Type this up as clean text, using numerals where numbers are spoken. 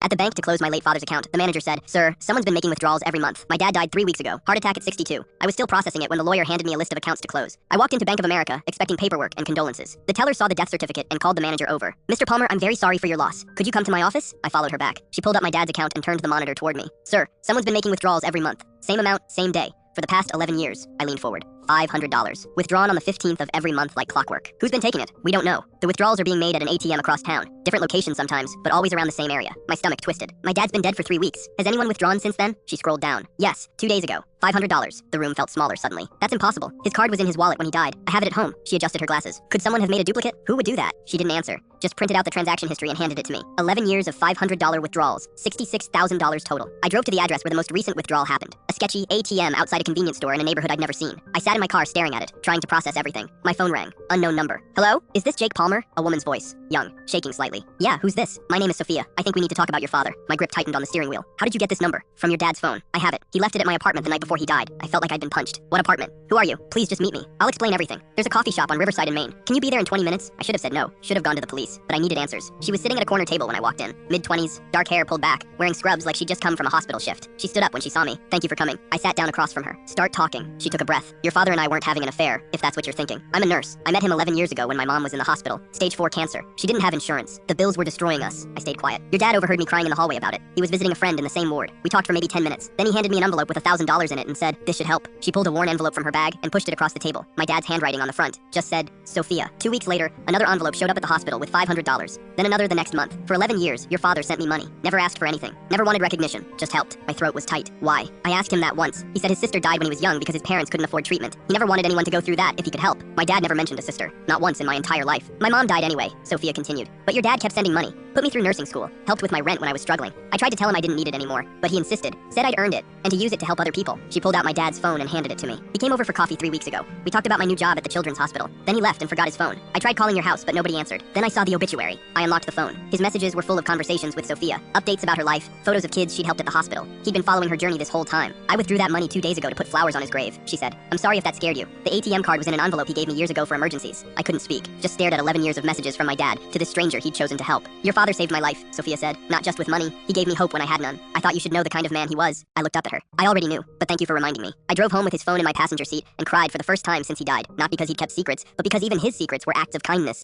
At the bank to close my late father's account, the manager said, "Sir, someone's been making withdrawals every month. My dad died 3 weeks ago. Heart attack at 62. I was still processing it when the lawyer handed me a list of accounts to close. I walked into Bank of America, expecting paperwork and condolences. The teller saw the death certificate and called the manager over. Mr. Palmer, I'm very sorry for your loss. Could you come to my office?" I followed her back. She pulled up my dad's account and turned the monitor toward me. "Sir, someone's been making withdrawals every month. Same amount, same day. For the past 11 years." I leaned forward. $500. Withdrawn on the 15th of every month like clockwork. Who's been taking it? We don't know. The withdrawals are being made at an ATM across town. Different locations sometimes, but always around the same area. My stomach twisted. My dad's been dead for 3 weeks. Has anyone withdrawn since then? She scrolled down. Yes, 2 days ago. $500. The room felt smaller suddenly. That's impossible. His card was in his wallet when he died. I have it at home. She adjusted her glasses. Could someone have made a duplicate? Who would do that? She didn't answer. Just printed out the transaction history and handed it to me. 11 years of $500 withdrawals. $66,000 total. I drove to the address where the most recent withdrawal happened. A sketchy ATM outside a convenience store in a neighborhood I'd never seen. I sat in my car staring at it, trying to process everything. My phone rang. Unknown number. "Hello? Is this Jake Palmer?" A woman's voice. Young. Shaking slightly. "Yeah, who's this?" "My name is Sophia. I think we need to talk about your father." My grip tightened on the steering wheel. "How did you get this number?" "From your dad's phone. I have it. He left it at my apartment the night before he died. I felt like I'd been punched." "What apartment? Who are you? Please just meet me. I'll explain everything. There's a coffee shop on Riverside in Maine. Can you be there in 20 minutes? I should have said no. Should have gone to the police. But I needed answers. She was sitting at a corner table when I walked in. Mid-20s, dark hair pulled back, wearing scrubs like she'd just come from a hospital shift. She stood up when she saw me. "Thank you for coming." I sat down across from her. "Start talking." She took a breath. "Your father and I weren't having an affair, if that's what you're thinking. I'm a nurse. I met him 11 years ago when my mom was in the hospital. Stage 4 cancer. She didn't have insurance. The bills were destroying us." I stayed quiet. "Your dad overheard me crying in the hallway about it. He was visiting a friend in the same ward. We talked for maybe 10 minutes. Then he handed me an envelope with $1,000 in it and said, 'This should help.' She pulled a worn envelope from her bag and pushed it across the table. My dad's handwriting on the front just said, Sophia. 2 weeks later, another envelope showed up at the hospital with $500. Then another the next month. For 11 years, your father sent me money. Never asked for anything. Never wanted recognition. Just helped." My throat was tight. "Why?" I asked him that once. He said his sister died when he was young because his parents couldn't afford treatment. He never wanted anyone to go through that if he could help. My dad never mentioned a sister. Not once in my entire life. "My mom died anyway," Sophia continued. "But your dad kept sending money. Put me through nursing school. Helped with my rent when I was struggling. I tried to tell him I didn't need it anymore, but he insisted. Said I'd earned it, and to use it to help other people." She pulled out my dad's phone and handed it to me. "He came over for coffee 3 weeks ago. We talked about my new job at the children's hospital. Then he left and forgot his phone. I tried calling your house, but nobody answered. Then I saw the obituary. I unlocked the phone. His messages were full of conversations with Sophia, updates about her life, photos of kids she'd helped at the hospital. He'd been following her journey this whole time. I withdrew that money 2 days ago to put flowers on his grave," she said. "I'm sorry if that scared you. The ATM card was in an envelope he gave me years ago for emergencies." I couldn't speak, just stared at 11 years of messages from my dad to this stranger he'd chosen to help. "Your father saved my life," Sophia said. "Not just with money. He gave me hope when I had none. I thought you should know the kind of man he was." I looked up at her. "I already knew, but thank you for reminding me." I drove home with his phone in my passenger seat and cried for the first time since he died. Not because he'd kept secrets, but because even his secrets were acts of kindness.